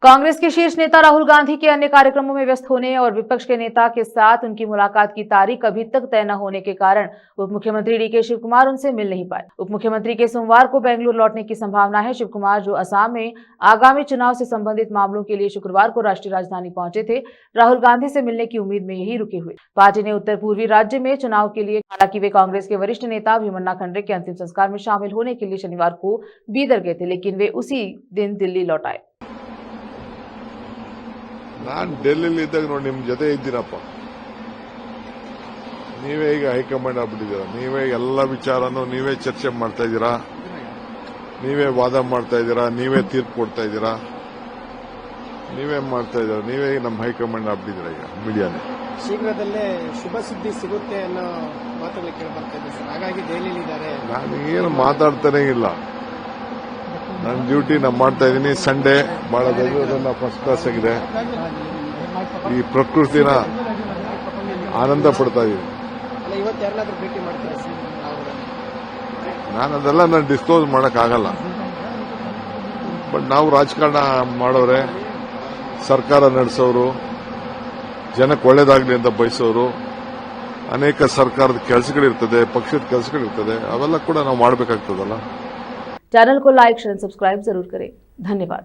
कांग्रेस के शीर्ष नेता राहुल गांधी के अन्य कार्यक्रमों में व्यस्त होने और विपक्ष के नेता के साथ उनकी मुलाकात की तारीख अभी तक तय न होने के कारण उप मुख्यमंत्री डीके शिव कुमार उनसे मिल नहीं पाए। उप मुख्यमंत्री के सोमवार को बेंगलुरु लौटने की संभावना है। शिव कुमार, जो असम में आगामी चुनाव से संबंधित मामलों के लिए शुक्रवार को राष्ट्रीय राजधानी पहुंचे थे, राहुल गांधी से मिलने की उम्मीद में यही रुके हुए। पार्टी ने उत्तर पूर्वी राज्य में चुनाव के लिए, हालांकि वे कांग्रेस के वरिष्ठ नेता भीमन्ना खंडरे के अंतिम संस्कार में शामिल होने के लिए शनिवार को बीदर गए थे, लेकिन वे उसी दिन दिल्ली लौट आए। ನಾನು ಡೆಲ್ಲಿಲಿ ಇದ್ದಾಗ ನೋಡಿ ನಿಮ್ಮ ಜೊತೆ ಇದ್ದೀನಪ್ಪ. ನೀವೇ ಈಗ ಹೈಕಮಾಂಡ್ ಆಗ್ಬಿಟ್ಟಿದ್ದೀರಾ. ನೀವೇ ಎಲ್ಲ ವಿಚಾರನೂ ನೀವೇ ಚರ್ಚೆ ಮಾಡ್ತಾ ಇದ್ದೀರಾ, ನೀವೇ ವಾದ ಮಾಡ್ತಾ ಇದ್ದೀರಾ, ನೀವೇ ತೀರ್ಪು ಕೊಡ್ತಾ ಇದ್ದೀರಾ, ನೀವೇ ಮಾಡ್ತಾ ಇದ್ದೀರಾ. ನೀವೇ ನಮ್ಮ ಹೈಕಮಾಂಡ್ ಆಗ್ಬಿಟ್ಟಿದ್ದೀರಾ. ಈಗ ಮೀಡಿಯಾನೇ ಶೀಘ್ರದಲ್ಲೇ ಶುಭ ಸುದ್ದಿ ಸಿಗುತ್ತೆ ಅನ್ನೋ ಮಾತುಗಳು ಕೇಳಬರ್ತಾ ಇದೆ ಸರ್. ಹಾಗಾಗಿ ದೆಹಲಿಯಲ್ಲಿದ್ದಾರೆ. ನಾನು ಏನು ಮಾತಾಡ್ತಾನೇ ಇಲ್ಲ. ನನ್ನ ಡ್ಯೂಟಿ ನಾನು ಮಾಡ್ತಾ ಇದ್ದೀನಿ. ಸಂಡೇ ಬಹಳ ದೊಡ್ಡ ಫಸ್ಟ್ ಕ್ಲಾಸ್ ಆಗಿದೆ. ಈ ಪ್ರಕೃತಿನ ಆನಂದ ಪಡ್ತಾ ಇದ್ದೀನಿ. ಇವತ್ತು ಯಾರನ್ನಾದ್ರೂ ಭೇಟಿ ಮಾಡ್ತೀರಾ ಸರ್? ನಾನು ಅದೆಲ್ಲ ನಾನು ಡಿಸ್ಕ್ಲೋಸ್ ಮಾಡೋಕ್ಕಾಗಲ್ಲ. ಬಟ್ ನಾವು ರಾಜಕಾರಣ ಮಾಡೋರೆ, ಸರ್ಕಾರ ನಡೆಸೋರು, ಜನಕ್ಕೆ ಒಳ್ಳೇದಾಗಲಿ ಅಂತ ಬಯಸೋರು, ಅನೇಕ ಸರ್ಕಾರದ ಕೆಲಸಗಳಿರ್ತದೆ, ಪಕ್ಷದ ಕೆಲಸಗಳಿರ್ತದೆ, ಅವೆಲ್ಲ ಕೂಡ ನಾವು ಮಾಡಬೇಕಾಗ್ತದಲ್ಲ. चैनल को लाइक, शेयर, सब्सक्राइब जरूर करें। धन्यवाद।